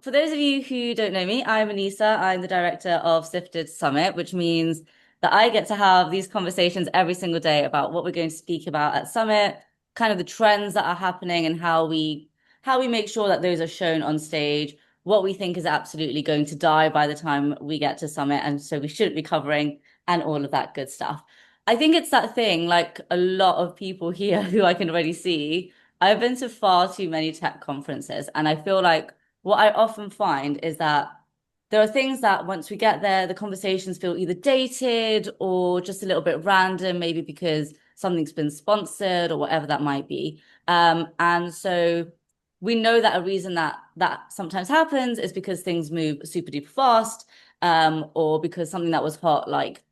For those of you who don't know me, I'm Anisah. I'm the director of Sifted Summit, which means that I get to have these conversations every single day about what we're going to speak about at Summit, kind of the trends that are happening and how we make sure that those are shown on stage, what we think is absolutely going to die by the time we get to Summit, and so we shouldn't be covering, and all of that good stuff. I think it's that thing, like a lot of people here who I can already see. I've been to far too many tech conferences, and I feel like what I often find is that there are things that once we get there, the conversations feel either dated or just a little bit random, maybe because something's been sponsored or whatever that might be. And so we know that a reason that that sometimes happens is because things move super duper fast, or because something that was hot like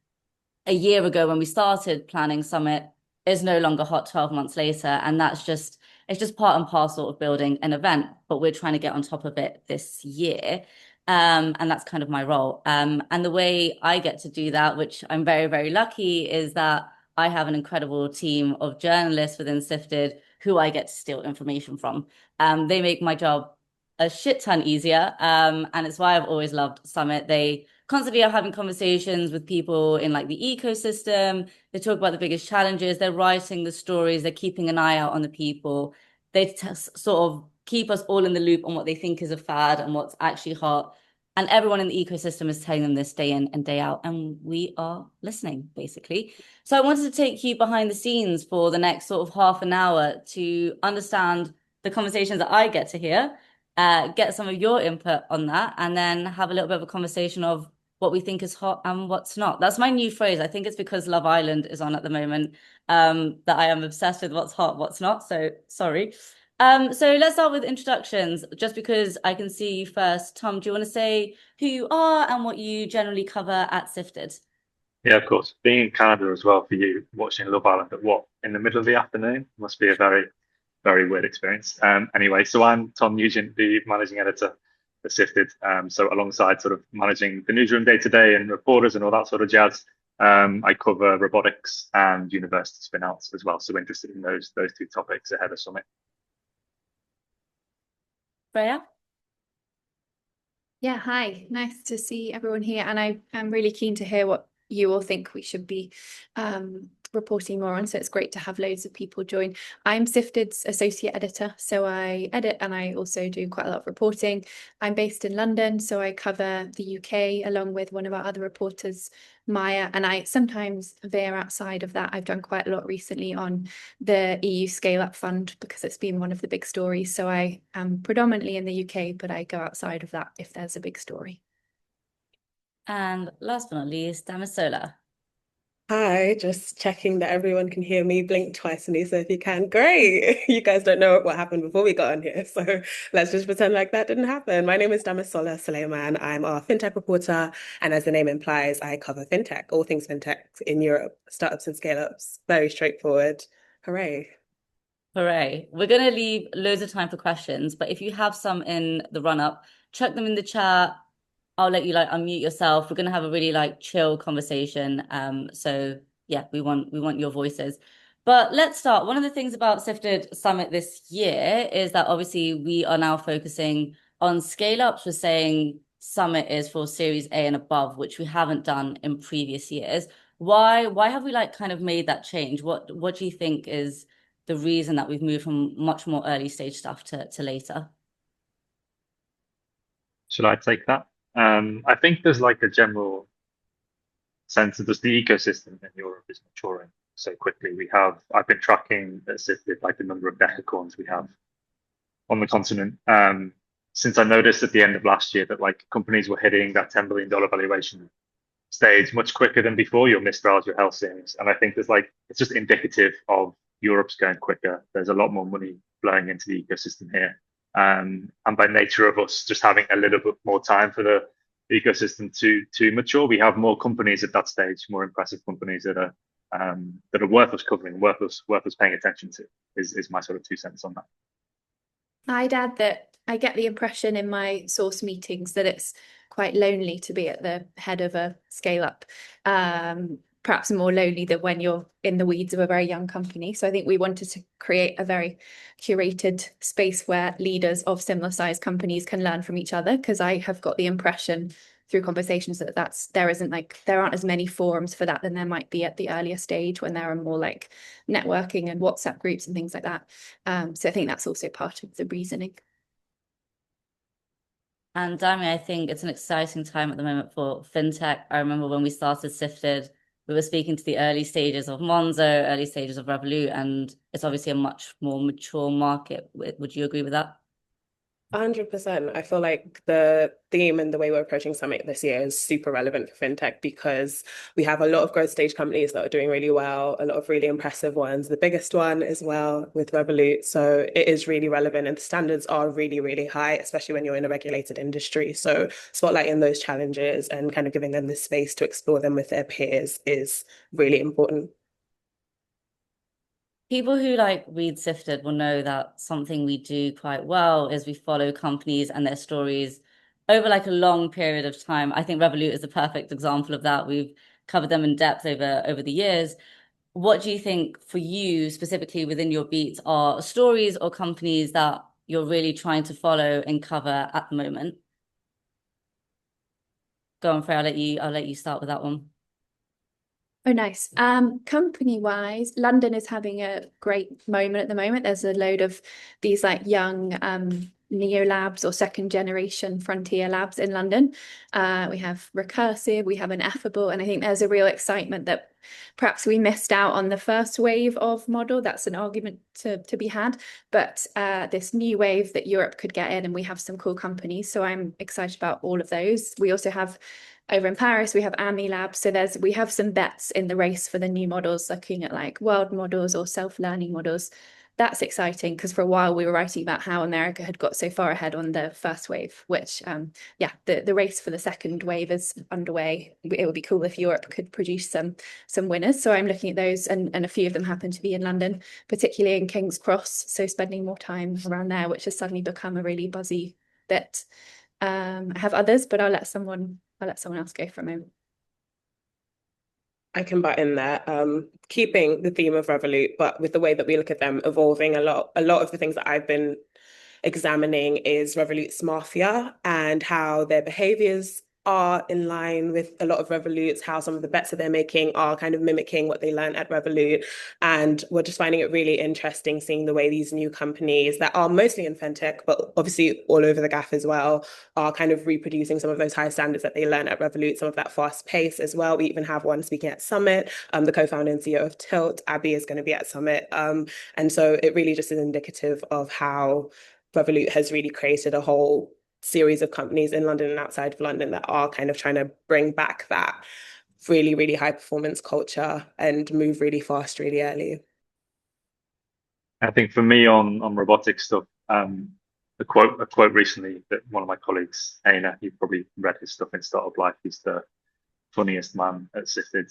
a year ago when we started planning Summit is no longer hot 12 months later. And it's just part and parcel of building an event, but we're trying to get on top of it this year. And that's kind of my role. And the way I get to do that, which I'm very, very lucky, is that I have an incredible team of journalists within Sifted who I get to steal information from. They make my job a shit ton easier. And it's why I've always loved Summit. They constantly are having conversations with people in like the ecosystem. They talk about the biggest challenges. They're writing the stories. They're keeping an eye out on the people. Sort of keep us all in the loop on what they think is a fad and what's actually hot. And everyone in the ecosystem is telling them this day in and day out. And we are listening, basically. So I wanted to take you behind the scenes for the next sort of half an hour to understand the conversations that I get to hear, get some of your input on that, and then have a little bit of a conversation of what we think is hot and what's not. That's my new phrase. I think it's because Love Island is on at the moment, that I am obsessed with what's hot, what's not. So sorry. So let's start with introductions, just because I can see you first. Tom, do you want to say who you are and what you generally cover at Sifted? Yeah, of course. Being in Canada as well for you, watching Love Island at what, in the middle of the afternoon must be a very, very weird experience. Anyway, so I'm Tom Nugent, the managing editor for Sifted. So alongside sort of managing the newsroom day to day and reporters and all that sort of jazz, I cover robotics and university spin outs as well. So interested in those two topics ahead of Summit. Freya? Yeah, hi. Nice to see everyone here. And I'm really keen to hear what you all think we should be reporting more on. So it's great to have loads of people join. I'm Sifted's associate editor. So I edit and I also do quite a lot of reporting. I'm based in London, so I cover the UK along with one of our other reporters, Maya. And I sometimes veer outside of that. I've done quite a lot recently on the EU Scale Up Fund because it's been one of the big stories. So I am predominantly in the UK, but I go outside of that if there's a big story. And last but not least, Damisola. Hi, just checking that everyone can hear me. Blink twice, Anissa, if you can. Great. You guys don't know what happened before we got on here, so let's just pretend like that didn't happen. My name is Damisola Sulaiman. I'm a fintech reporter, and as the name implies, I cover fintech, all things fintech in Europe, startups and scale-ups. Very straightforward. Hooray. Hooray. We're going to leave loads of time for questions, but if you have some in the run up, chuck them in the chat. I'll let you like unmute yourself. We're going to have a really like chill conversation. So yeah, we want your voices. But let's start. One of the things about Sifted Summit this year is that obviously we are now focusing on scale ups. We're saying Summit is for Series A and above, which we haven't done in previous years. Why have we like kind of made that change? What do you think is the reason that we've moved from much more early stage stuff to later? Should I take that? I think there's like a general sense that just the ecosystem in Europe is maturing so quickly. I've been tracking like the number of decacorns we have on the continent. Since I noticed at the end of last year that like companies were hitting that $10 billion valuation stage much quicker than before, your Mistrals, your Helsings. And I think it's just indicative of Europe's going quicker. There's a lot more money flowing into the ecosystem here. And by nature of us just having a little bit more time for the ecosystem to mature, we have more companies at that stage, more impressive companies that are worth us covering, worth us paying attention to. Is my sort of 2 cents on that. I'd add that I get the impression in my source meetings that it's quite lonely to be at the head of a scale up. perhaps more lonely than when you're in the weeds of a very young company. So I think we wanted to create a very curated space where leaders of similar sized companies can learn from each other, because I have got the impression through conversations that there aren't as many forums for that than there might be at the earlier stage, when there are more like networking and WhatsApp groups and things like that. So I think that's also part of the reasoning. And Dami, I think it's an exciting time at the moment for fintech. I remember when we started Sifted, we were speaking to the early stages of Monzo, early stages of Revolut, and it's obviously a much more mature market. Would you agree with that? 100%. I feel like the theme and the way we're approaching Summit this year is super relevant for fintech, because we have a lot of growth stage companies that are doing really well, a lot of really impressive ones, the biggest one as well with Revolut. So it is really relevant, and the standards are really, really high, especially when you're in a regulated industry. So spotlighting those challenges and kind of giving them the space to explore them with their peers is really important. People who like read Sifted will know that something we do quite well is we follow companies and their stories over like a long period of time. I think Revolut is the perfect example of that. We've covered them in depth over the years. What do you think for you specifically within your beats are stories or companies that you're really trying to follow and cover at the moment? Go on, Freya, I'll let you start with that one. Oh, nice. Company wise, London is having a great moment at the moment. There's a load of these like young neo labs or second generation frontier labs in London. We have Recursive, we have Ineffable, and I think there's a real excitement that perhaps we missed out on the first wave of model. That's an argument to be had, but this new wave that Europe could get in, and we have some cool companies. So I'm excited about all of those. We also have over in Paris, we have Ami Lab. So we have some bets in the race for the new models, looking at like world models or self-learning models. That's exciting, because for a while we were writing about how America had got so far ahead on the first wave, which the race for the second wave is underway. It would be cool if Europe could produce some winners. So I'm looking at those, and a few of them happen to be in London, particularly in King's Cross. So spending more time around there, which has suddenly become a really buzzy bit. I have others, but I'll let someone else go for a moment. I can butt in there, keeping the theme of Revolut, but with the way that we look at them evolving a lot. A lot of the things that I've been examining is Revolut's mafia and how their behaviors are in line with a lot of Revolut's, how some of the bets that they're making are kind of mimicking what they learned at Revolut. And we're just finding it really interesting seeing the way these new companies that are mostly in fintech, but obviously all over the gaff as well, are kind of reproducing some of those high standards that they learned at Revolut, some of that fast pace as well. We even have one speaking at Summit, the co-founder and CEO of Tilt, Abby, is going to be at Summit. And so it really just is indicative of how Revolut has really created a whole series of companies in London and outside of London that are kind of trying to bring back that really, really high performance culture and move really fast, really early. I think for me on robotics stuff, a quote recently that one of my colleagues, Aina, you probably read his stuff in Startup Life. He's the funniest man at Sifted.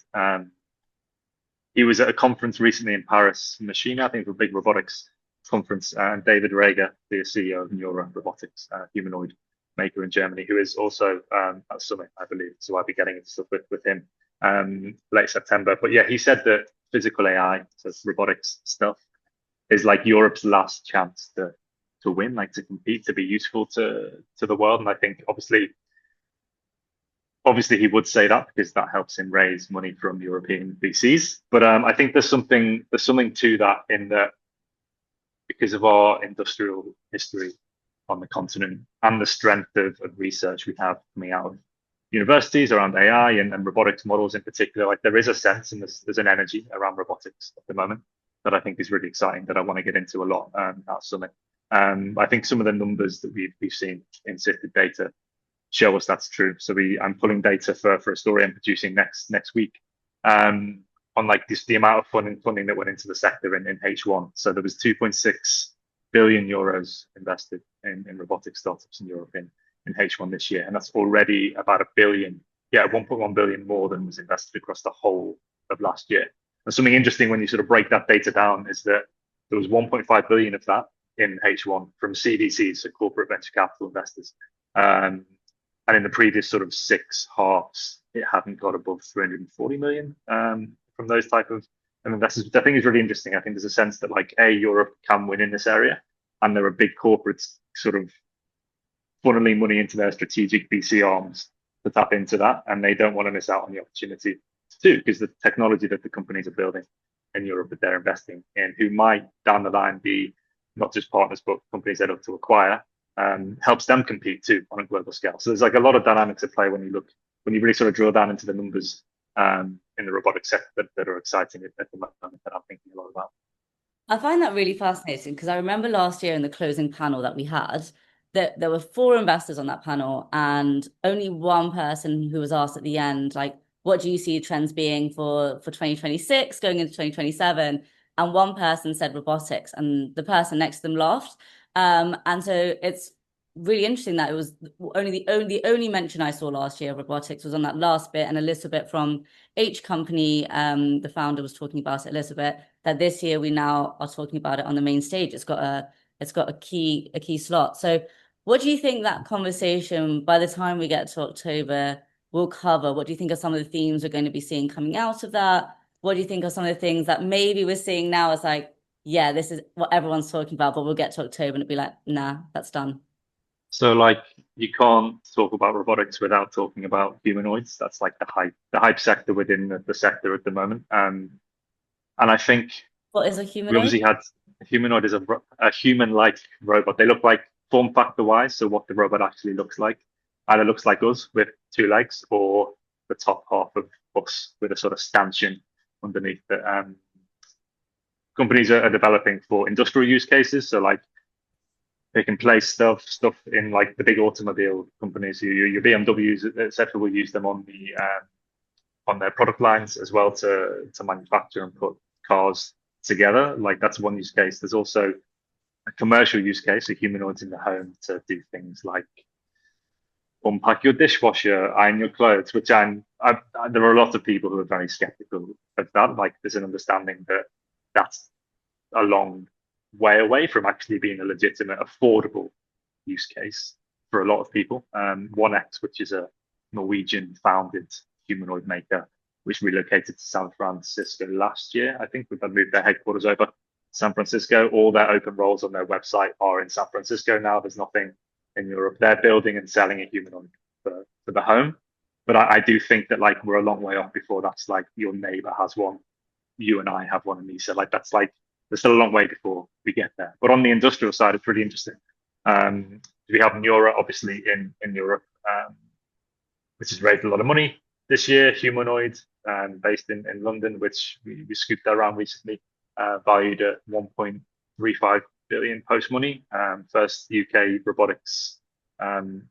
He was at a conference recently in Paris, Machina, I think, for a big robotics conference, and David Reger, the CEO of Neura Robotics, humanoid maker in Germany, who is also at Summit, I believe. So I'll be getting into stuff with him late September. But yeah, he said that physical AI, so robotics stuff, is like Europe's last chance to win, like to compete, to be useful to the world. And I think obviously he would say that because that helps him raise money from European VCs. But I think there's something to that, in that because of our industrial history on the continent and the strength of research we have coming out of universities around AI and robotics models in particular, like there is a sense and there's an energy around robotics at the moment that I think is really exciting, that I want to get into a lot at Summit. I think some of the numbers that we've seen in Sifted data show us that's true. So I'm pulling data for a story I'm producing next week on like the amount of funding that went into the sector in H1. So there was 2.6 billion euros invested in robotic startups in Europe in H1 this year, and that's already about 1.1 billion more than was invested across the whole of last year. And something interesting when you sort of break that data down is that there was 1.5 billion of that in H1 from CVCs, so corporate venture capital investors. And in the previous sort of 6 halves, it hadn't got above 340 million from those type of investors, which I think is really interesting. I think there's a sense that like Europe can win in this area, and there are big corporates sort of funneling money into their strategic VC arms to tap into that, and they don't want to miss out on the opportunity to do, because the technology that the companies are building in Europe that they're investing in, who might down the line be not just partners but companies they look to acquire, helps them compete too on a global scale. So there's like a lot of dynamics at play when you really sort of drill down into the numbers in the robotics sector that are exciting at the moment that I'm thinking a lot about. I find that really fascinating because I remember last year in the closing panel that we had, that there were 4 investors on that panel, and only one person who was asked at the end, like, what do you see trends being for 2026 going into 2027? And one person said robotics, and the person next to them laughed. And so it's really interesting that it was the only mention I saw last year of robotics was on that last bit, and a little bit from H Company. The founder was talking about it a little bit. That this year we now are talking about it on the main stage. It's got a key slot. So what do you think that conversation, by the time we get to October, will cover? What do you think are some of the themes we're going to be seeing coming out of that? What do you think are some of the things that maybe we're seeing now as like, yeah, this is what everyone's talking about, but we'll get to October and it'll be like, nah, that's done. So like you can't talk about robotics without talking about humanoids. That's like the hype sector within the sector at the moment. And I think What is a we humanoid? obviously had a humanoid is a human-like robot. They look like form factor wise, so what the robot actually looks like either looks like us with 2 legs, or the top half of us with a sort of stanchion underneath that companies are developing for industrial use cases. So like they can place stuff in like the big automobile companies, your BMWs, etc. will use them on their product lines as well to manufacture and put cars together. Like that's one use case. There's also a commercial use case, of humanoids in the home to do things like unpack your dishwasher, iron your clothes, which there are a lot of people who are very skeptical of that. Like there's an understanding that that's a long way away from actually being a legitimate, affordable use case for a lot of people. 1X, which is a Norwegian founded humanoid maker, which relocated to San Francisco last year. I think they've moved their headquarters over to San Francisco. All their open roles on their website are in San Francisco now. There's nothing in Europe. They're building and selling a humanoid for the home. But I do think that like we're a long way off before that's like your neighbor has one, you and I have one, Anisah. Like that's like there's still a long way before we get there. But on the industrial side, it's really interesting. We have Neura, obviously, in Europe, which has raised a lot of money this year, humanoid, based in London, which we scooped around recently, valued at 1.35 billion post money. First UK robotics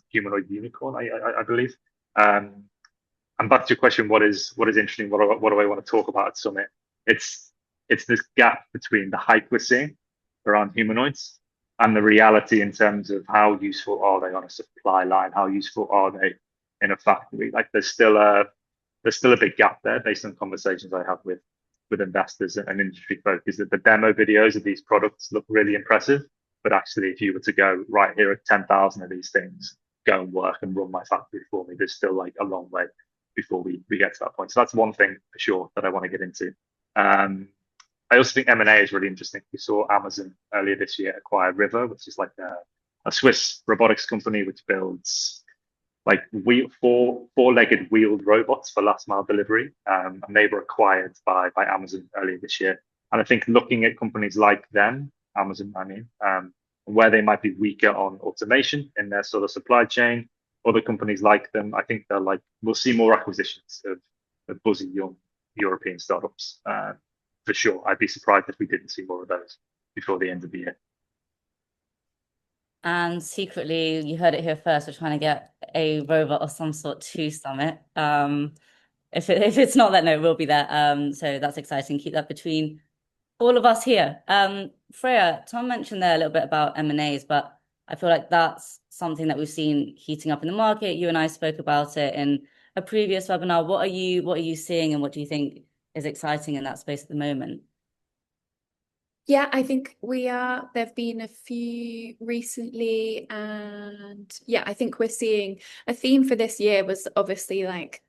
humanoid unicorn, I believe. And back to your question, what is interesting? What do I want to talk about at Summit? It's this gap between the hype we're seeing around humanoids and the reality in terms of how useful are they on a supply line? How useful are they in a factory? Like there's still a big gap there based on conversations I have with investors and industry folk, is that the demo videos of these products look really impressive. But actually, if you were to go right here at 10,000 of these things, go and work and run my factory for me, there's still like a long way before we get to that point. So that's one thing for sure that I want to get into. I also think M&A is really interesting. We saw Amazon earlier this year acquire River, which is like a Swiss robotics company which builds like four-legged wheeled robots for last mile delivery. And they were acquired by Amazon earlier this year. And I think looking at companies like them, Amazon, I mean, where they might be weaker on automation in their sort of supply chain, other companies like them, I think we'll see more acquisitions of buzzy young European startups. For sure. I'd be surprised if we didn't see more of those before the end of the year. And secretly, you heard it here first, we're trying to get a robot of some sort to Summit. If it's not that, no, we'll be there. So that's exciting. Keep that between all of us here. Freya, Tom mentioned there a little bit about M&As, but I feel like that's something that we've seen heating up in the market. You and I spoke about it in a previous webinar. What are you seeing, and what do you think is exciting in that space at the moment? Yeah, I think there've been a few recently, and yeah, I think we're seeing a theme for this year was obviously like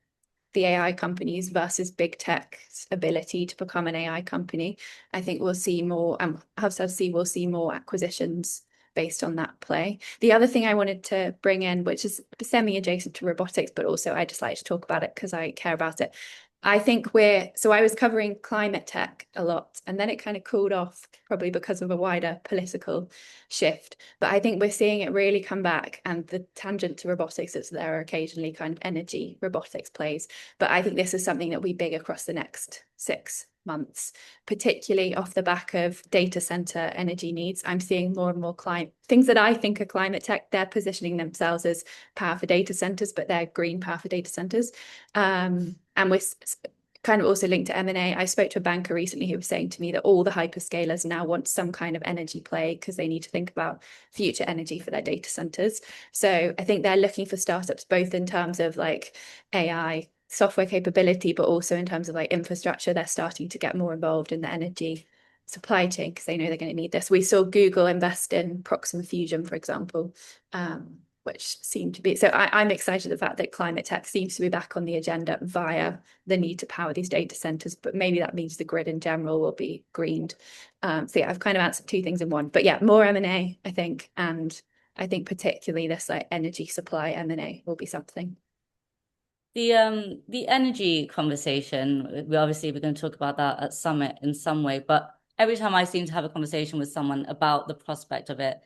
the AI companies versus big tech's ability to become an AI company. I think we'll see more, and we'll see more acquisitions based on that play. The other thing I wanted to bring in, which is semi-adjacent to robotics, but also I just like to talk about it because I care about it. I think I was covering climate tech a lot, and then it kind of cooled off, probably because of a wider political shift. But I think we're seeing it really come back, and the tangent to robotics is there are occasionally kind of energy robotics plays. But I think this is something that will be big across the next 6 months, particularly off the back of data center energy needs. I'm seeing more and more things that I think are climate tech. They're positioning themselves as power for data centers, but they're green power for data centers. And we're kind of also linked to M&A. I spoke to a banker recently who was saying to me that all the hyperscalers now want some kind of energy play because they need to think about future energy for their data centers. So I think they're looking for startups both in terms of like AI software capability, but also in terms of like infrastructure. They're starting to get more involved in the energy supply chain because they know they're going to need this. We saw Google invest in Proxima Fusion, for example, which seemed to be, so I'm excited the fact that climate tech seems to be back on the agenda via the need to power these data centers, but maybe that means the grid in general will be greened. So yeah, I've kind of answered 2 things in one, but yeah, more M&A, I think, and I think particularly this like energy supply M&A will be something. The energy conversation, we're going to talk about that at Summit in some way, but every time I seem to have a conversation with someone about the prospect of it,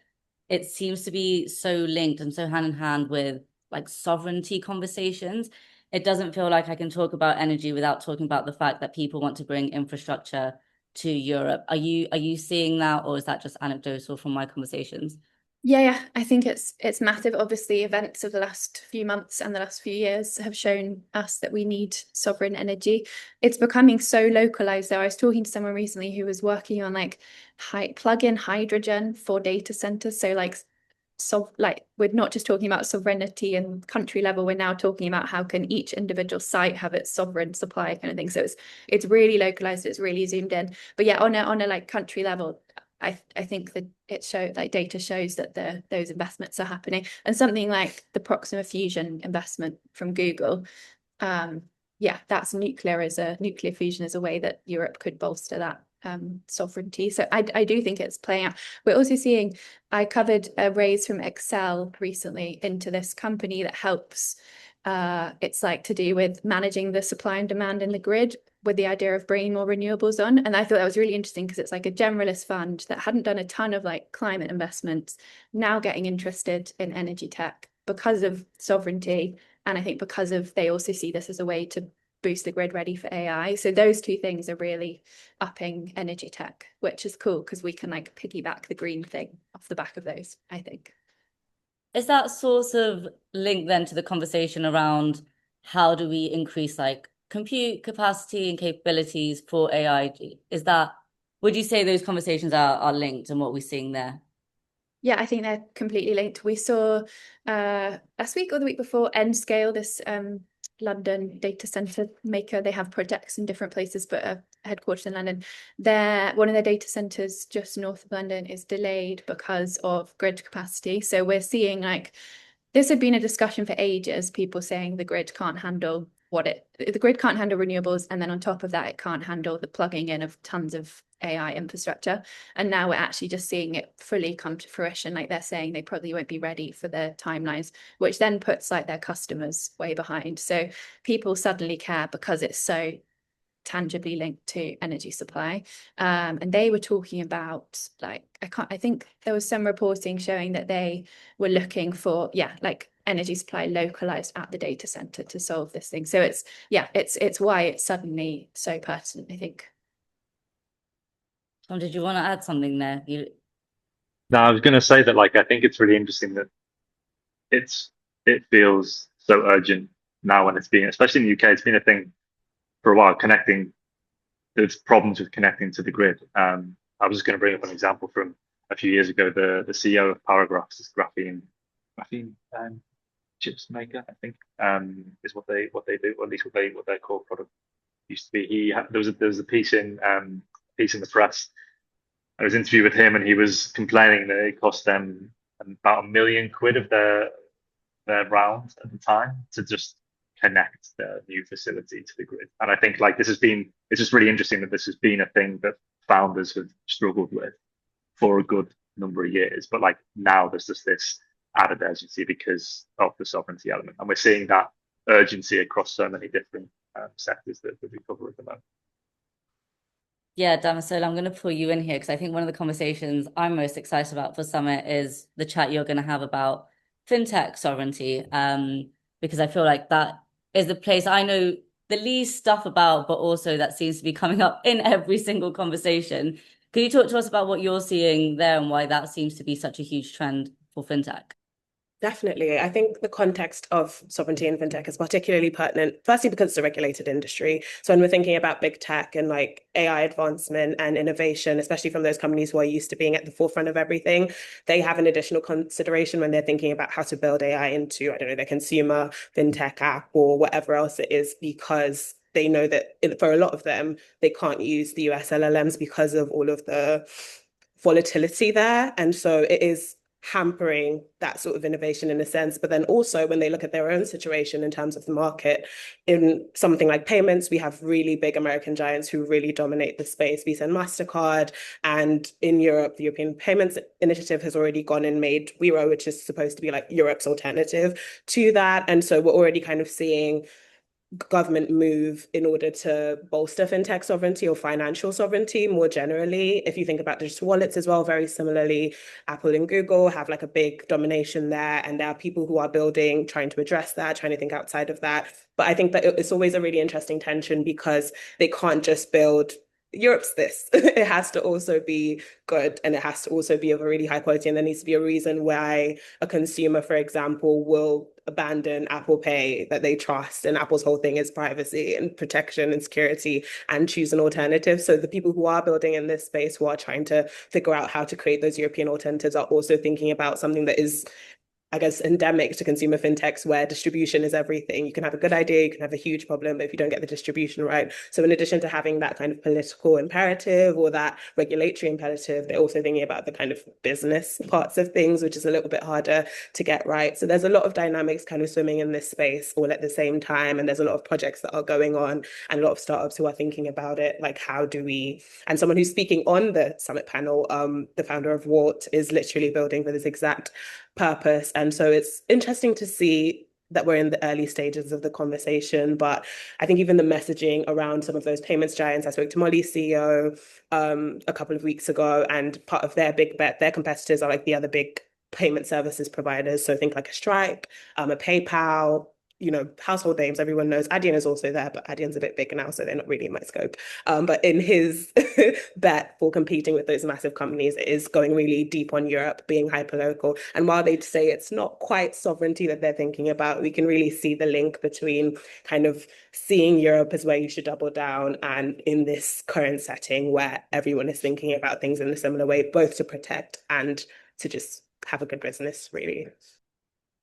it seems to be so linked and so hand in hand with like sovereignty conversations. It doesn't feel like I can talk about energy without talking about the fact that people want to bring infrastructure to Europe. Are you seeing that, or is that just anecdotal from my conversations? Yeah, I think it's massive. Obviously, events of the last few months and the last few years have shown us that we need sovereign energy. It's becoming so localized though. I was talking to someone recently who was working on like plug-in hydrogen for data centers. So like we're not just talking about sovereignty and country level, we're now talking about how can each individual site have its sovereign supply kind of thing. So it's really localized, it's really zoomed in. But yeah, on a like country level, I think that data shows that those investments are happening, and something like the Proxima Fusion investment from Google, yeah, that's nuclear fusion as a way that Europe could bolster that sovereignty. So I do think it's playing out. We're also seeing, I covered a raise from Excel recently into this company that helps. It's like to do with managing the supply and demand in the grid, with the idea of bringing more renewables on. And I thought that was really interesting because it's like a generalist fund that hadn't done a ton of like climate investments, now getting interested in energy tech because of sovereignty. And I think because of, they also see this as a way to boost the grid ready for AI. So those 2 things are really upping energy tech, which is cool because we can like piggyback the green thing off the back of those, I think. Is that sort of linked then to the conversation around how do we increase like compute capacity and capabilities for AI? Would you say those conversations are linked and what we're seeing there? Yeah, I think they're completely linked. We saw last week or the week before Nscale, this London data center maker. They have projects in different places, but headquartered in London. One of their data centers just north of London is delayed because of grid capacity. So we're seeing like this had been a discussion for ages, people saying the grid can't handle renewables, and then on top of that, it can't handle the plugging in of tons of AI infrastructure. And now we're actually just seeing it fully come to fruition. Like they're saying they probably won't be ready for their timelines, which then puts like their customers way behind. So people suddenly care because it's so tangibly linked to energy supply. And they were talking about like, I think there was some reporting showing that they were looking for, like energy supply localized at the data center to solve this thing. So it's why it's suddenly so pertinent, I think. Tom, did you want to add something there? No, I was going to say that like I think it's really interesting that it feels so urgent now when it's being, especially in the UK, it's been a thing for a while, there's problems with connecting to the grid. I was just going to bring up an example from a few years ago. The CEO of Paragraphs, this graphene chips maker, I think, is what they do, or at least what their core product used to be. There was a piece in the press. I was interviewed with him, and he was complaining that it cost them about £1 million of their round at the time to just connect the new facility to the grid. And I think like it's just really interesting that this has been a thing that founders have struggled with for a good number of years. But like now there's just this added urgency because of the sovereignty element. And we're seeing that urgency across so many different sectors that we cover at the moment. Yeah, Damisola, I'm going to pull you in here because I think one of the conversations I'm most excited about for Summit is the chat you're going to have about fintech sovereignty. Because I feel like that is the place I know the least stuff about, but also that seems to be coming up in every single conversation. Can you talk to us about what you're seeing there and why that seems to be such a huge trend for fintech? Definitely. I think the context of sovereignty in fintech is particularly pertinent, firstly, because it's a regulated industry. So when we're thinking about big tech and like AI advancement and innovation, especially from those companies who are used to being at the forefront of everything, they have an additional consideration when they're thinking about how to build AI into, I don't know, their consumer fintech app or whatever else it is, because they know that for a lot of them, they can't use the US LLMs because of all of the volatility there. And so it is hampering that sort of innovation in a sense. But then also when they look at their own situation in terms of the market, in something like payments, we have really big American giants who really dominate the space, Visa and MasterCard. And in Europe, the European Payments Initiative has already gone and made Wero, which is supposed to be like Europe's alternative to that. And so we're already kind of seeing government move in order to bolster fintech sovereignty or financial sovereignty more generally. If you think about digital wallets as well, very similarly, Apple and Google have like a big domination there, and there are people who are building, trying to address that, trying to think outside of that. But I think that it's always a really interesting tension because they can't just build Europe's this. It has to also be good, and it has to also be of a really high quality, and there needs to be a reason why a consumer, for example, will abandon Apple Pay that they trust, and Apple's whole thing is privacy and protection and security, and choose an alternative. So the people who are building in this space, who are trying to figure out how to create those European alternatives, are also thinking about something that is, I guess, endemic to consumer fintechs, where distribution is everything. You can have a good idea, you can have a huge problem, but if you don't get the distribution right. So in addition to having that kind of political imperative or that regulatory imperative, they're also thinking about the kind of business parts of things, which is a little bit harder to get right. So there's a lot of dynamics kind of swimming in this space all at the same time. And there's a lot of projects that are going on and a lot of startups who are thinking about it, like how do we, and someone who's speaking on the summit panel, the founder of Wart, is literally building for this exact purpose. And so it's interesting to see that we're in the early stages of the conversation, but I think even the messaging around some of those payments giants, I spoke to Molly's CEO a couple of weeks ago, and part of their big bet, their competitors are like the other big payment services providers. So think like a Stripe, a PayPal, you know, household names everyone knows. Adyen is also there, but Adyen's a bit bigger now, so they're not really in my scope. But in his bet for competing with those massive companies, it is going really deep on Europe, being hyper-local. And while they'd say it's not quite sovereignty that they're thinking about, we can really see the link between kind of seeing Europe as where you should double down, and in this current setting where everyone is thinking about things in a similar way, both to protect and to just have a good business, really.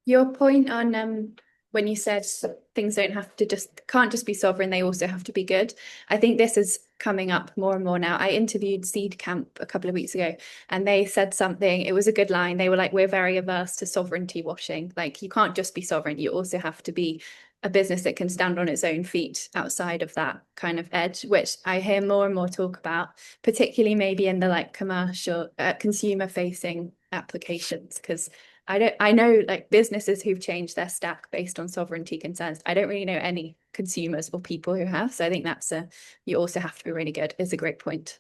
Your point on when you said things can't just be sovereign, they also have to be good. I think this is coming up more and more now. I interviewed Seed Camp a couple of weeks ago, and they said something, it was a good line. They were like, we're very averse to sovereignty washing. Like, you can't just be sovereign, you also have to be a business that can stand on its own feet outside of that kind of edge, which I hear more and more talk about, particularly maybe in the like commercial, consumer facing applications, because I know like businesses who've changed their stack based on sovereignty concerns. I don't really know any consumers or people who have. So I think you also have to be really good. It's a great point.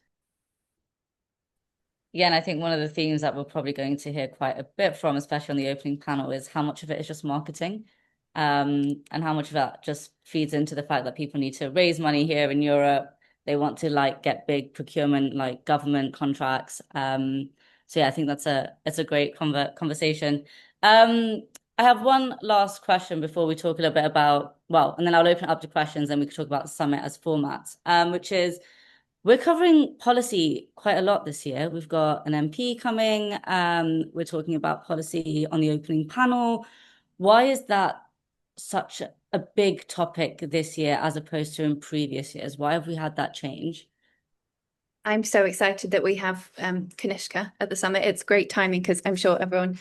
Yeah, and I think one of the themes that we're probably going to hear quite a bit from, especially on the opening panel, is how much of it is just marketing, and how much of that just feeds into the fact that people need to raise money here in Europe. They want to like get big procurement, like government contracts. So yeah, I think it's a great conversation. I have one last question before we talk a little bit about, well, and then I'll open it up to questions and we can talk about the summit as format, which is, we're covering policy quite a lot this year. We've got an MP coming. We're talking about policy on the opening panel. Why is that such a big topic this year as opposed to in previous years? Why have we had that change? I'm so excited that we have Kanishka at the summit. It's great timing because I'm sure everyone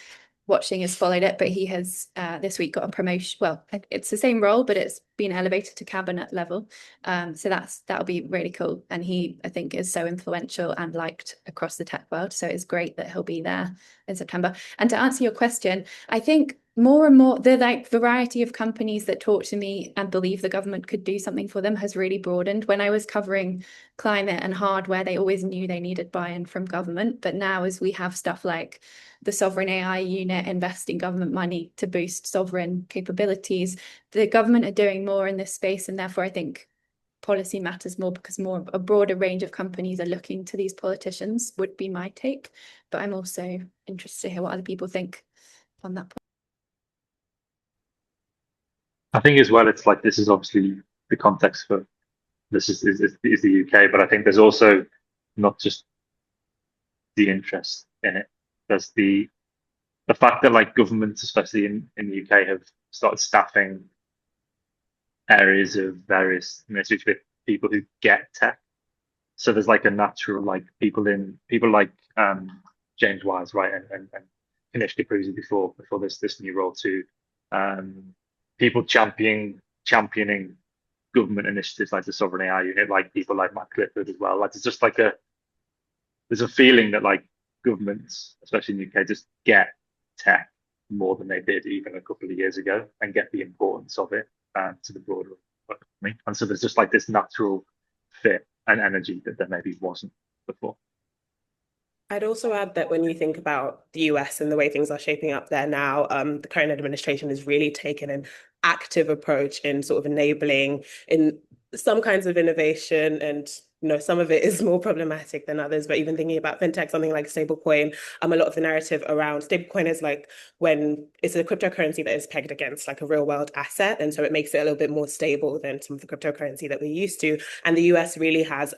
watching has followed it, but he has this week got a promotion. Well, it's the same role, but it's been elevated to cabinet level. So that'll be really cool. And he, I think, is so influential and liked across the tech world. So it's great that he'll be there in September. And to answer your question, I think more and more the like variety of companies that talk to me and believe the government could do something for them has really broadened. When I was covering climate and hardware, they always knew they needed buy-in from government. But now, as we have stuff like the Sovereign AI Unit investing government money to boost sovereign capabilities, the government are doing more in this space, and therefore I think policy matters more because more a broader range of companies are looking to these politicians, would be my take. But I'm also interested to hear what other people think on that point. I think as well, it's like this is obviously the context for this is the UK, but I think there's also not just the interest in it. There's the fact that like governments, especially in the UK, have started staffing areas of various ministries with people who get tech. So there's like a natural like people like James Wise, right, and Kanishka Cruzy before this new role too. People championing government initiatives like the Sovereign AI Unit, like people like Matt Clifford as well. Like it's just like there's a feeling that like governments, especially in the UK, just get tech more than they did even a couple of years ago and get the importance of it to the broader economy. And so there's just like this natural fit and energy that there maybe wasn't before. I'd also add that when you think about the US and the way things are shaping up there now, the current administration has really taken an active approach in sort of enabling in some kinds of innovation, and some of it is more problematic than others. But even thinking about fintech, something like stablecoin, a lot of the narrative around stablecoin is like when it's a cryptocurrency that is pegged against like a real world asset, and so it makes it a little bit more stable than some of the cryptocurrency that we're used to. And the US really has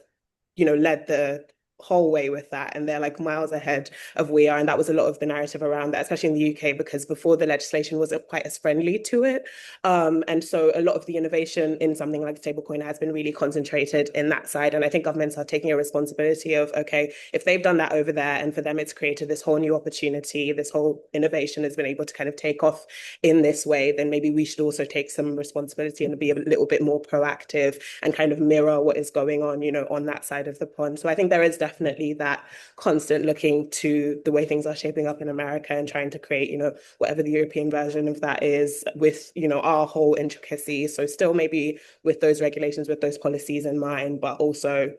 led the whole way with that, and they're like miles ahead of we are. And that was a lot of the narrative around that, especially in the UK, because before the legislation wasn't quite as friendly to it. And so a lot of the innovation in something like stablecoin has been really concentrated in that side. And I think governments are taking a responsibility of, okay, if they've done that over there and for them it's created this whole new opportunity, this whole innovation has been able to kind of take off in this way, then maybe we should also take some responsibility and be a little bit more proactive and kind of mirror what is going on, on that side of the pond. So I think there is definitely that constant looking to the way things are shaping up in America and trying to create, whatever the European version of that is with, our whole intricacy. So still maybe with those regulations, with those policies in mind, but also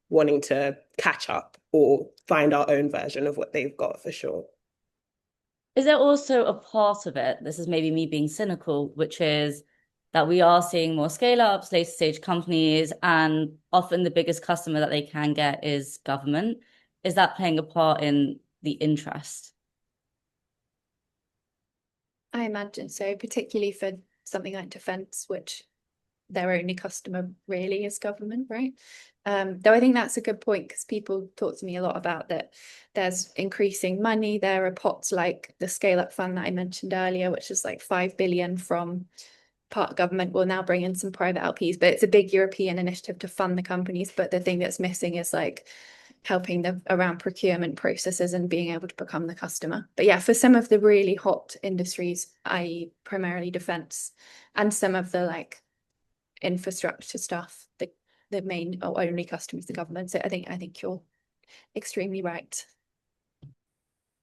wanting to catch up or find our own version of what they've got for sure. Is there also a part of it, this is maybe me being cynical, which is that we are seeing more scale-ups, later stage companies, and often the biggest customer that they can get is government. Is that playing a part in the interest? I imagine so, particularly for something like defense, which their only customer really is government, right? Though I think that's a good point, because people talk to me a lot about that there's increasing money. There are pots like the Scale Up Fund that I mentioned earlier, which is like 5 billion from part government, will now bring in some private LPs, but it's a big European initiative to fund the companies. But the thing that's missing is like helping them around procurement processes and being able to become the customer. But yeah, for some of the really hot industries, i.e. primarily defense, and some of the like infrastructure stuff, the main or only customer is the government. So I think you're extremely right.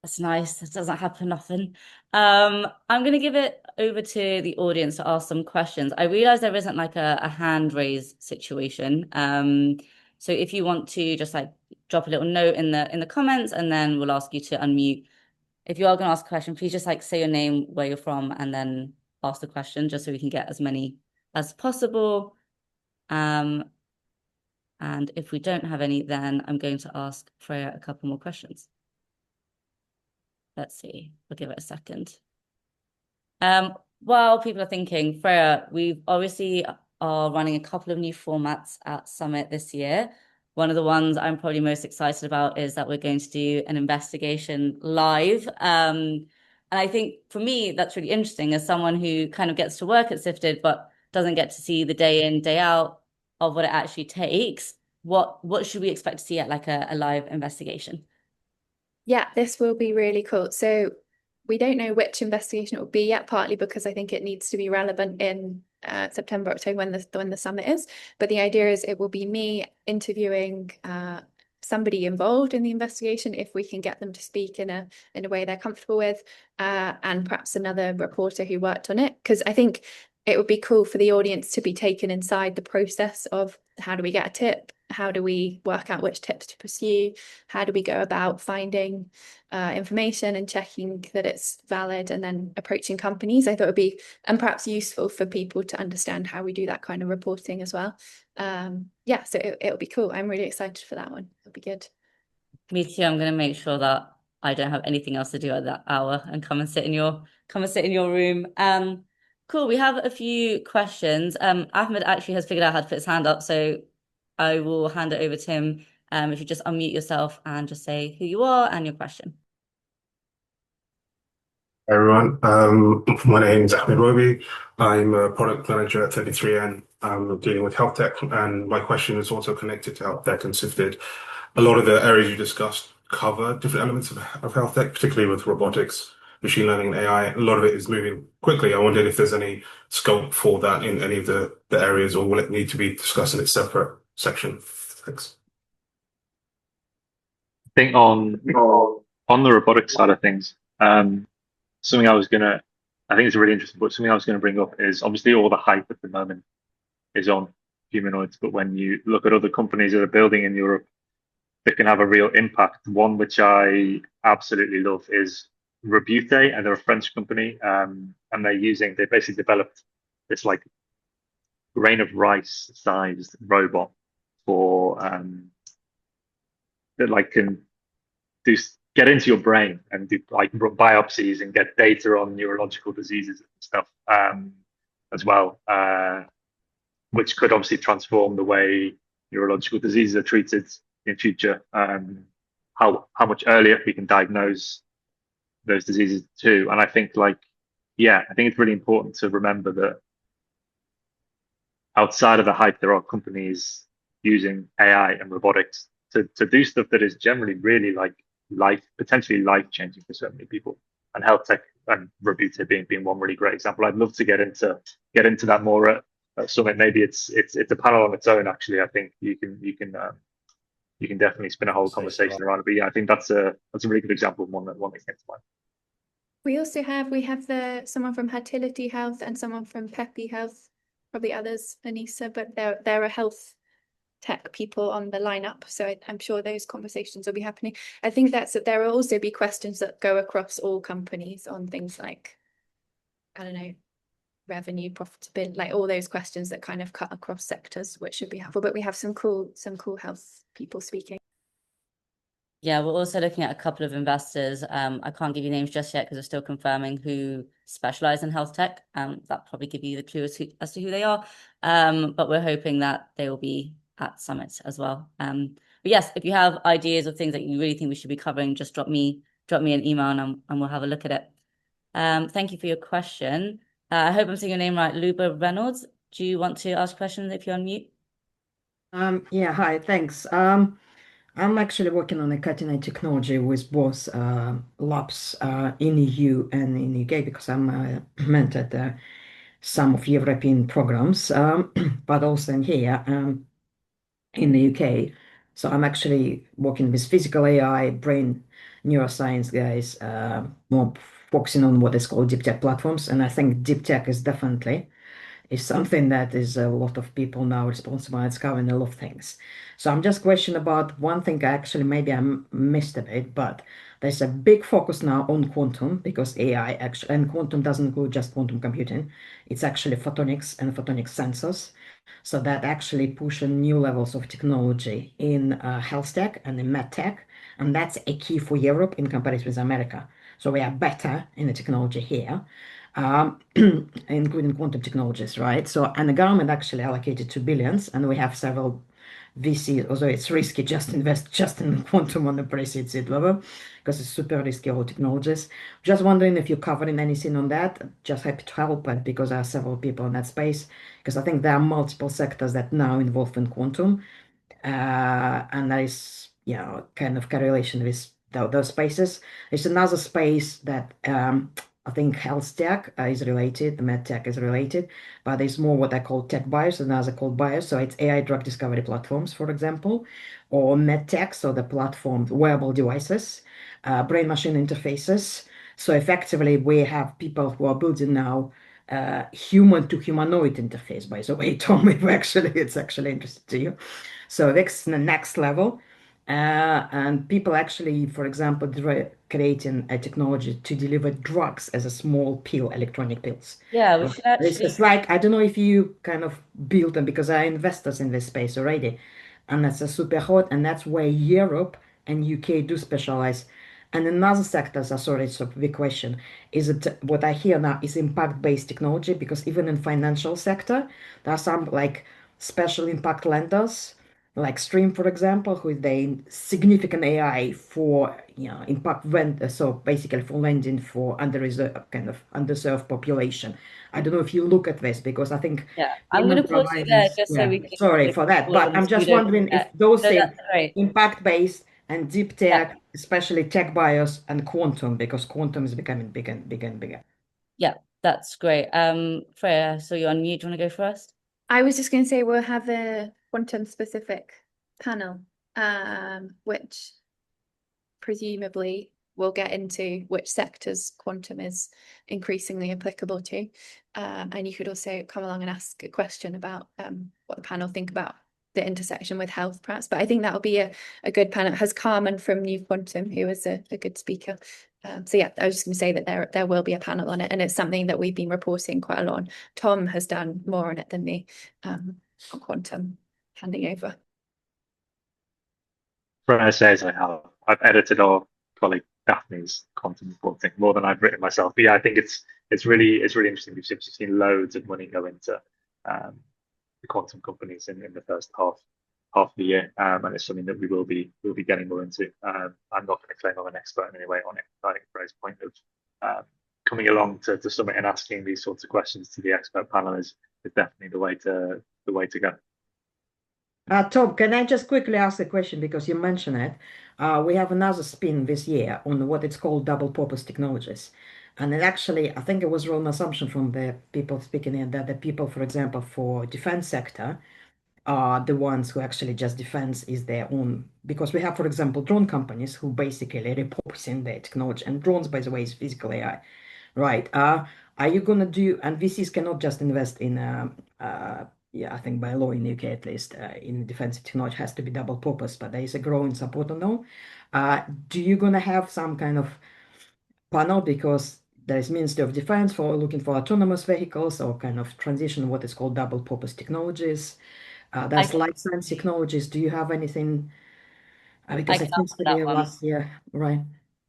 That's nice. That doesn't happen often. I'm going to give it over to the audience to ask some questions. I realize there isn't like a hand raise situation. So if you want to just like drop a little note in the comments, and then we'll ask you to unmute. If you are going to ask a question, please just like say your name, where you're from, and then ask the question, just so we can get as many as possible. And if we don't have any, then I'm going to ask Freya a couple more questions. Let's see, we'll give it a second. While people are thinking, Freya, we obviously are running a couple of new formats at Summit this year. One of the ones I'm probably most excited about is that we're going to do an investigation live. And I think for me, that's really interesting as someone who kind of gets to work at Sifted, but doesn't get to see the day in, day out of what it actually takes. What should we expect to see at like a live investigation? Yeah, this will be really cool. So We don't know which investigation it will be yet, partly because I think it needs to be relevant in September, October when the summit is. But the idea is it will be me interviewing somebody involved in the investigation if we can get them to speak in a way they're comfortable with, and perhaps another reporter who worked on it. Because I think it would be cool for the audience to be taken inside the process of how do we get a tip, how do we work out which tips to pursue, how do we go about finding information and checking that it's valid, and then approaching companies. I thought it would be, and perhaps useful for people to understand how we do that kind of reporting as well. Yeah, so it'll be cool. I'm really excited for that one. It'll be good. Me too. I'm gonna make sure that I don't have anything else to do at that hour and come and sit in your room. Cool. We have a few questions. Ahmed actually has figured out how to put his hand up, so I will hand it over to him. If you just unmute yourself and just say who you are and your question. Hey everyone, my name is Ahmed Roby. I'm a product manager at 33N. I'm dealing with health tech, and my question is also connected to health tech and Sifted. A lot of the areas you discussed cover different elements of health tech, particularly with robotics, machine learning, and AI. A lot of it is moving quickly. I wondered if there's any scope for that in any of the areas, or will it need to be discussed in its separate section? Thanks. I think on the robotics side of things, something I think it's really interesting, but something I was going to bring up is obviously all the hype at the moment is on humanoids, but when you look at other companies that are building in Europe that can have a real impact, one which I absolutely love is Rebute, and they're a French company, and they basically developed this like grain of rice sized robot for that like can get into your brain and do like biopsies and get data on neurological diseases and stuff as well, which could obviously transform the way neurological diseases are treated in future. How much earlier we can diagnose those diseases too. And I think I think it's really important to remember that outside of the hype, there are companies using AI and robotics to do stuff that is generally really like potentially life-changing for so many people, and health tech and Rebute being one really great example. I'd love to get into that more at Summit. Maybe it's a panel on its own. Actually, I think you can definitely spin a whole conversation around it. But yeah, I think that's a really good example of one that came to mind. We also have someone from Fertility Health and someone from Peppy Health, probably others, Anisah, but there are health tech people on the lineup, so I'm sure those conversations will be happening. I think there will also be questions that go across all companies on things like, I don't know, revenue, profitability, like all those questions that kind of cut across sectors, which should be helpful. But we have some cool health people speaking. Yeah, we're also looking at a couple of investors. I can't give you names just yet because we're still confirming who specialize in health tech. That probably give you the clue as to who they are. But we're hoping that they will be at Summit as well. But yes, if you have ideas or things that you really think we should be covering, just drop me an email and we'll have a look at it. Thank you for your question. I hope I'm saying your name right, Luba Reynolds. Do you want to ask questions if you're on mute? Yeah, hi, thanks. I'm actually working on a cutting-edge technology with both labs in EU and in UK because I'm mentored some of European programs, but also in here in the UK. So I'm actually working with physical AI, brain neuroscience guys, more focusing on what is called deep tech platforms. And I think deep tech is definitely something that is a lot of people now responsible. It's covering a lot of things. So I'm just questioning about one thing. Actually, maybe I missed a bit, but there's a big focus now on quantum because AI actually, and quantum doesn't include just quantum computing. It's actually photonics and photonic sensors. So that actually pushing new levels of technology in health tech and in med tech. And that's a key for Europe in comparison with America. So we are better in the technology here. Including quantum technologies, right? So, and the government actually allocated 2 billions, and we have several VC, although it's risky just invest just in quantum on the pre-seed seed level because it's super risky all technologies. Just wondering if you're covering anything on that. Just happy to help, but because there are several people in that space, because I think there are multiple sectors that now involved in quantum, and there is kind of correlation with those spaces. There's another space that I think health tech is related, the med tech is related, but there's more what I call tech bios, another called bios. So it's AI drug discovery platforms, for example, or med tech, so the platform, wearable devices, brain-machine interfaces. So effectively, we have people who are building now human to humanoid interface, by the way, Tom, if actually it's actually interesting to you. So that's the next level. And people actually, for example, creating a technology to deliver drugs as a small pill, electronic pills. Yeah, we should actually. It's like, I don't know if you kind of build them because I investors in this space already. And that's a super hot, and that's where Europe and UK do specialize. And another sector, so sorry, it's a big question, is it what I hear now is impact-based technology, because even in financial sector, there are some like special impact lenders like Stream, for example, who they significant AI for impact vendor, so basically for lending for underserved population. I don't know if you look at this because I think Yeah, I'm going payment to pause you there providers, just so yeah, we can sorry the for that, people but on the I'm just studio can wondering if get. those No, same that's great. impact-based and deep Yeah, tech, especially tech bios and quantum, because quantum is becoming bigger and bigger and bigger. yeah, that's great. Freya, so you're on mute. Do you want to go first? I was just going to say we'll have a quantum specific panel, which presumably we'll get into which sectors quantum is increasingly applicable to. And you could also come along and ask a question about what the panel think about the intersection with health, perhaps. But I think that'll be a good panel. It has Carmen from New Quantum, who is a good speaker. So yeah, I was just going to say that there will be a panel on it, and it's something that we've been reporting quite a lot on. Tom has done more on it than me on quantum, handing over. Freya says I've edited our colleague Daphne's quantum reporting more than I've written myself. But yeah, I think it's really interesting. We've seen loads of money go into the quantum companies in the first half of the year, and it's something that we'll be getting more into. I'm not going to claim I'm an expert in any way on it. I think Freya's point of coming along to Summit and asking these sorts of questions to the expert panel is definitely the way to go. Tom, can I just quickly ask a question because you mentioned it? We have another spin this year on what it's called double purpose technologies. And it actually, I think it was wrong assumption from the people speaking here that the people, for example, for defense sector are the ones who actually just defense is their own. Because we have, for example, drone companies who basically repurposing their technology. And drones, by the way, is physical AI, right? Are you gonna do, and VCs cannot just invest in yeah, I think by law in the UK at least, in defensive technology has to be double purpose, but there is a growing support on now. Do you gonna have some kind of panel because there is Ministry of Defense for looking for autonomous vehicles or kind of transition what is called double purpose technologies? There's life science technologies. Do you have anything? Because I it can seems answer to that be one. last year, right?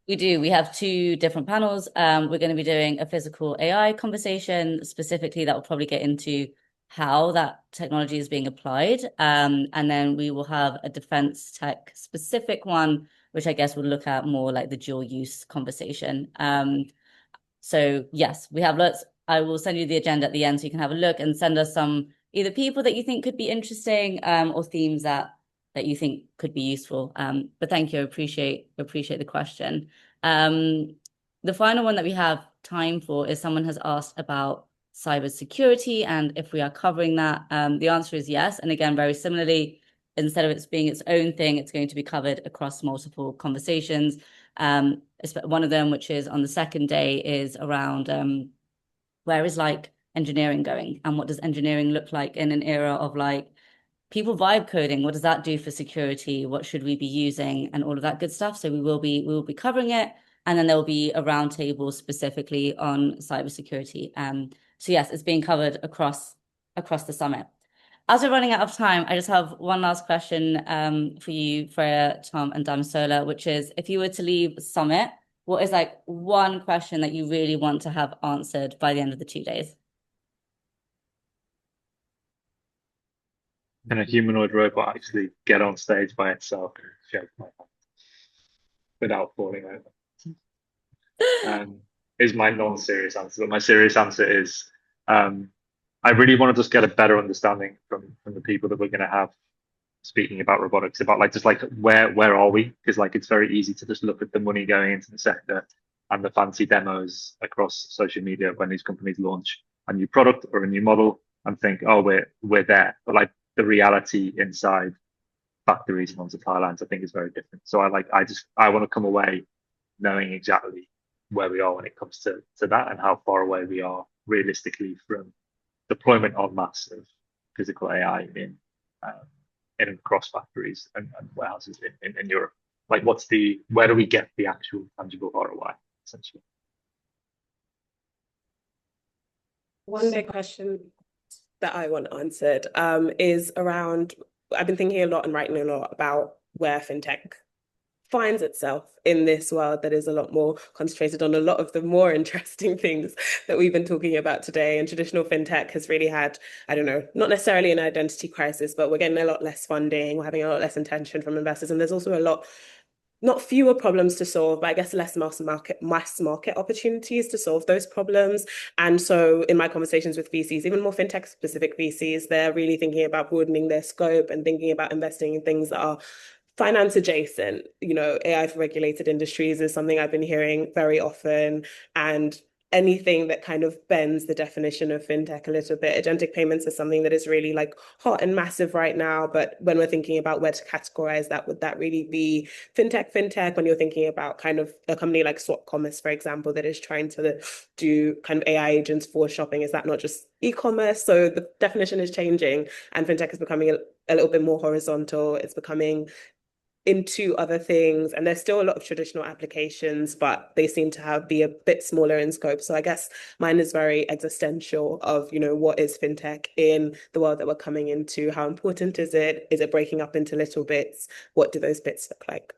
We do. We have two different panels. We're going to be doing a physical AI conversation specifically that will probably get into how that technology is being applied. And then we will have a defense tech specific one, which I guess will look at more like the dual use conversation. So yes, we have lots. I will send you the agenda at the end so you can have a look and send us some either people that you think could be interesting or themes that you think could be useful. But thank you, I appreciate the question. The final one that we have time for is someone has asked about cybersecurity and if we are covering that. The answer is yes. And again, very similarly, instead of it being its own thing, it's going to be covered across multiple conversations. One of them, which is on the second day, is around where is like engineering going and what does engineering look like in an era of like people vibe coding? What does that do for security? What should we be using and all of that good stuff? So we will be covering it, and then there will be a roundtable specifically on cybersecurity. So yes, it's being covered across the summit. As we're running out of time, I just have one last question for you, Freya, Tom, and Damisola, which is if you were to leave Summit, what is like one question that you really want to have answered by the end of the 2 days? Can a humanoid robot actually get on stage by itself and shake my hand without falling over? Is my non-serious answer. But my serious answer is I really want to just get a better understanding from the people that we're going to have speaking about robotics, about like just like where are we? Because like it's very easy to just look at the money going into the sector and the fancy demos across social media when these companies launch a new product or a new model and think, oh, we're there. But like the reality inside factories and on supply lines, I think is very different. So I want to come away knowing exactly where we are when it comes to that and how far away we are realistically from deployment en masse of physical AI in across factories and warehouses in Europe. Like where do we get the actual tangible ROI essentially? One big question that I want answered is around, I've been thinking a lot and writing a lot about where fintech finds itself in this world that is a lot more concentrated on a lot of the more interesting things that we've been talking about today. And traditional fintech has really had, I don't know, not necessarily an identity crisis, but we're getting a lot less funding, we're having a lot less attention from investors. And there's also a lot, not fewer problems to solve, but I guess less mass market opportunities to solve those problems. And so in my conversations with VCs, even more fintech specific VCs, they're really thinking about broadening their scope and thinking about investing in things that are finance adjacent. AI for regulated industries is something I've been hearing very often, and anything that kind of bends the definition of fintech a little bit. Agentic payments is something that is really like hot and massive right now, but when we're thinking about where to categorize that, would that really be fintech? When you're thinking about kind of a company like Swap Commerce, for example, that is trying to do kind of AI agents for shopping, is that not just e-commerce? So the definition is changing, and fintech is becoming a little bit more horizontal. It's becoming into other things, and there's still a lot of traditional applications, but they seem to be a bit smaller in scope. So I guess mine is very existential of, what is fintech in the world that we're coming into? How important is it? Is it breaking up into little bits? What do those bits look like?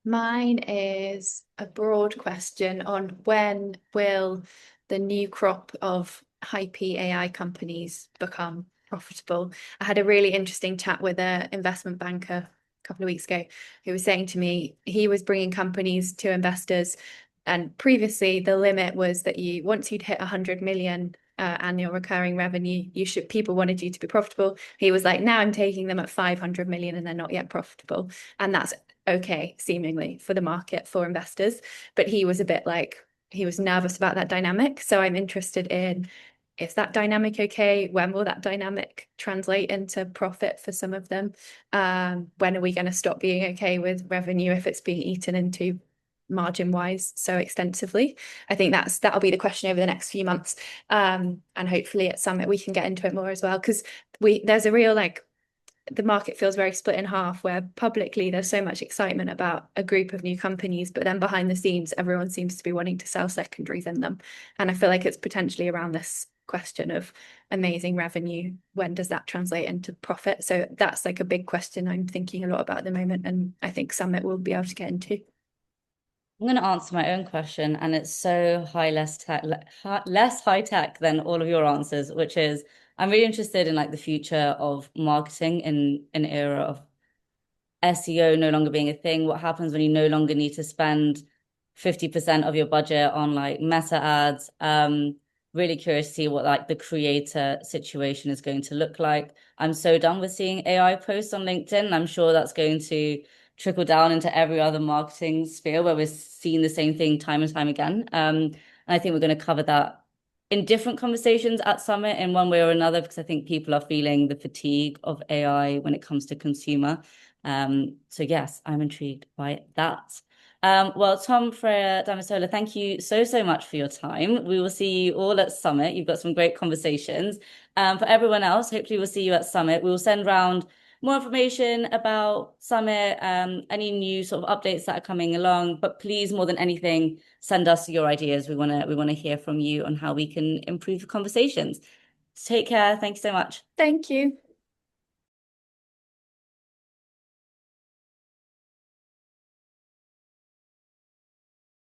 Mine is a broad question on when will the new crop of hypey AI companies become profitable. I had a really interesting chat with an investment banker a couple of weeks ago who was saying to me he was bringing companies to investors, and previously the limit was that once you'd hit 100 million annual recurring revenue, people wanted you to be profitable. He was like, now I'm taking them at 500 million and they're not yet profitable, and that's okay seemingly for the market, for investors. But he was a bit like, he was nervous about that dynamic. So I'm interested in, is that dynamic okay? When will that dynamic translate into profit for some of them? When are we going to stop being okay with revenue if it's being eaten into margin wise so extensively? I think that'll be the question over the next few months. And hopefully at Summit we can get into it more as well, because there's a real the market feels very split in half, where publicly there's so much excitement about a group of new companies, but then behind the scenes everyone seems to be wanting to sell secondaries in them. And I feel like it's potentially around this question of amazing revenue, when does that translate into profit? So that's like a big question I'm thinking a lot about at the moment, and I think Summit will be able to get into. I'm going to answer my own question, and it's so less high tech than all of your answers, which is I'm really interested in like the future of marketing in an era of SEO no longer being a thing. What happens when you no longer need to spend 50% of your budget on like meta ads? Really curious to see what like the creator situation is going to look like. I'm so done with seeing AI posts on LinkedIn. I'm sure that's going to trickle down into every other marketing sphere where we're seeing the same thing time and time again. And I think we're going to cover that in different conversations at Summit in one way or another, because I think people are feeling the fatigue of AI when it comes to consumer. So yes, I'm intrigued by that. Well, Tom, Freya, Damisola, thank you so much for your time. We will see you all at Summit. You've got some great conversations. For everyone else, hopefully we'll see you at Summit. We will send around more information about Summit, any new sort of updates that are coming along. But please, more than anything, send us your ideas. We want to hear from you on how we can improve the conversations. Take care. Thank you so much. Thank you.